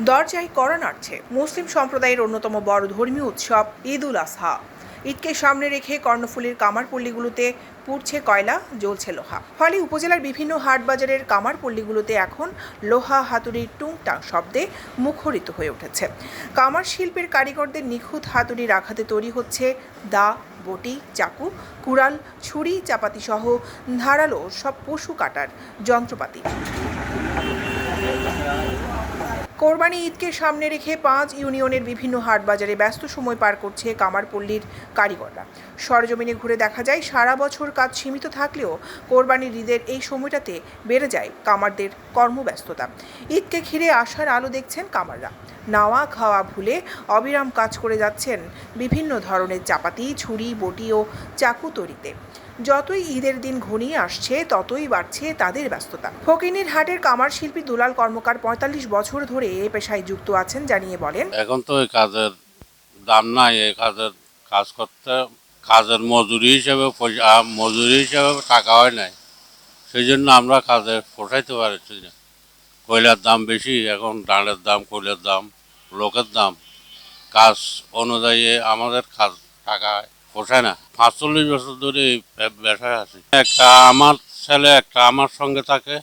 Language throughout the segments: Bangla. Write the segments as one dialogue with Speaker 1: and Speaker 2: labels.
Speaker 1: দরজায় কড়া নাড়ছে মুসলিম সম্প্রদায়ের অন্যতম বড় ধর্মীয় উৎসব ঈদ উল আজহা। ঈদকে সামনে রেখে কর্ণফুলীর কামারপল্লীগুলোতে পুড়ছে কয়লা, জ্বলছে লোহা। ফলে উপজেলার বিভিন্ন হাটবাজারের কামারপল্লীগুলোতে এখন লোহা হাতুড়ির টুংটাং শব্দে মুখরিত হয়ে উঠেছে। কামার শিল্পের কারিগরদের নিখুঁত হাতুড়ির আঘাতে তৈরি হচ্ছে দা, বটি, চাকু, কুড়াল, ছুরি, চাপাতি সহ ধারালো সব পশু কাটার যন্ত্রপাতি। কোরবানি ঈদকে সামনে রেখে 5 ইউনিয়নের বিভিন্ন হাট বাজারে ব্যস্ত সময় পার করছে কামারপল্লীর কারিগররা। সরজমিনে ঘুরে দেখা যায় সারা বছর কাজ সীমিত থাকলেও কোরবানির ঈদের এই সময়টাতে বেড়ে যায় কামারদের কর্মব্যস্ততা। ঈদকে ঘিরে আশার আলো দেখছেন কামাররা। নাওয়া খাওয়া ভুলে অবিরাম কাজ করে যাচ্ছেন বিভিন্ন ধরনের চাপাতি, ছুরি, বটি ও চাকু তৈরিতে। যতই ঈদের দিন ঘনিয়ে আসছে ততই বাড়ছে তাদের ব্যস্ততা। ফকিনের হাটের কামার শিল্পী দুলাল কর্মকার 45 বছর ধরে এই পেশায় যুক্ত আছেন জানিয়ে বলেন,
Speaker 2: এখন তো এই কাজের দাম নাই, এই কাজের কাজ করতে কাজের মজুরি হিসেবে টাকা হয় নাই, সেই জন্য আমরা কাজে পোষাইতে পারছি না। কয়লার দাম বেশি, এখন ডালের দাম, কয়লার দাম, লোকের দাম, কাজ অনুযায়ী আমাদের কাজ টাকা পোষায় না। 45 বছর ধরে এই পেশায় আছি। একটা আমার ছেলে একটা আমার সঙ্গে থাকে,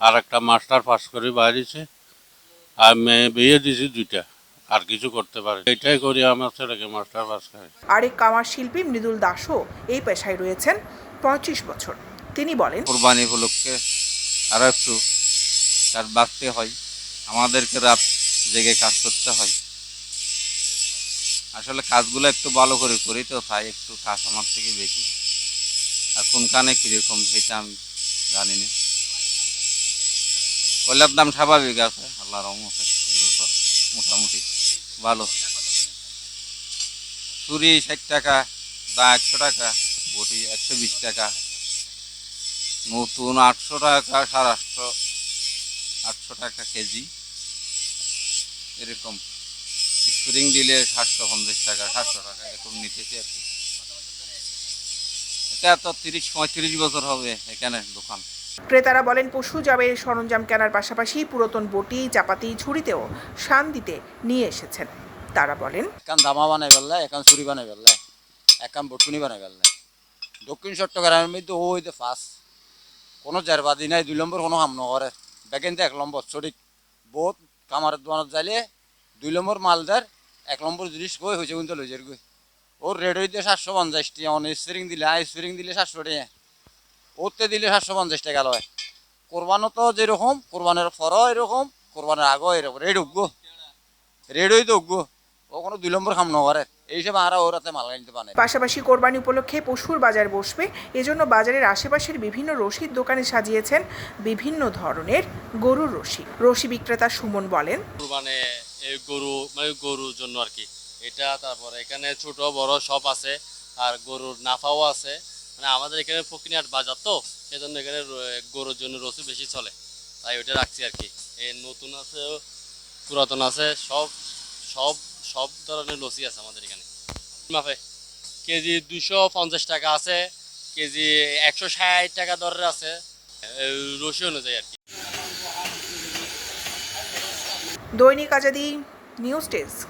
Speaker 2: আর একটা মাস্টার পাস করে বাইরেছে, আর মেয়ে বিয়ে দিয়েছি 2টা, আর কিছু করতে পারে। এটাই করি, আমার ছেলেকে মাস্টার পাস করে।
Speaker 1: আরেক কামার শিল্পী মৃদুল দাসও এই পেশায় রয়েছেন 35 বছর। তিনি বলেন,
Speaker 3: কোরবানি উপলক্ষে আরও একটু কাজ বাড়তে হয়, আমাদেরকে রাত জেগে কাজ করতে হয়। আসলে কাজগুলো একটু ভালো করে করি তো, তাই একটু কাজ আমার থেকে বেশি। আর কোনখানে কীরকম সেটা আমি জানি না। কয়লার দাম স্বাভাবিক আছে, আল্লাহর রহমতে এই বছর মোটামুটি ভালো। ছুরি 60 টাকা, দা 100 টাকা, বটি 120 টাকা, নতুন 800 টাকা, 850 টাকা কেজি এরকম। স্প্রিং দিলে 750 টাকা, 700 টাকা এরকম নিতেছি আর কি। এটা তো 30-35 বছর হবে এখানে দোকান।
Speaker 1: ক্রেতারা বলেন, পশু জবাইয়ের সরঞ্জাম কেনার পাশাপাশি পুরাতন বটি, চাপাতি, ছুরিতেও শান দিতে নিয়ে এসেছেন। তারা বলেন,
Speaker 4: একান দামা বানাই ফেললে, একান ছুরি বানাই ফেললে, একান বটুনি বানাই ফেললে। দক্ষিণ চট্টগ্রামের মধ্যে ওই যে ফার্স্ট, কোনো জেরবাদি নাই, 2 নম্বর কোনো হাম নগরে বেকেন 1 নম্বর সঠিক বহুত কামারের দোকানত যাইলে 2 নম্বর মালদার 1 নম্বর জিনিস গই হয়েছে কিন্তু লইজের গই। ওর রেড হইতে 750 টাকা, অন স্প্রিং দিলে স্প্রিং দিলে 700 টাকা, ওতে দিলে 750 টাকা লয়। কোরবানও তো যেরকম, কোরবানের ফরও এরকম, কোরবানের আগও এরকম রেড উঠবো, রেড হইতে উঠবো, ও কোনো 2 নম্বর খাম নগরে। এইসব আরা ওরাতে মাল কিনতে পারে।
Speaker 1: পাশাপাশি কোরবানি উপলক্ষে পশুর বাজার বসবে, এজন্য বাজারের আশেপাশের বিভিন্ন রশির দোকানে সাজিয়েছেন বিভিন্ন ধরনের গরুর রশি। রশি বিক্রেতা সুমন বলেন,
Speaker 5: কোরবানে এই গরুর জন্য আর কি এটা। তারপরে এখানে ছোট বড় সব আছে, আর গরুর নাফাও আছে। মানে আমাদের এখানে ফকিরহাট বাজার তো, সেজন্য এখানে গরুর জন্য রসি বেশি চলে, তাই ওইটা রাখছি আর কি। এই নতুন আছে, পুরাতন আছে, সব সব সব ধরনের লসি আছে আমাদের এখানে। মাপে কেজি 250 টাকা আছে, কেজি 160 টাকা দরের আছে, রসি অনুযায়ী আর কি।
Speaker 1: দৈনিক আজাদী নিউজ ডেস্ক।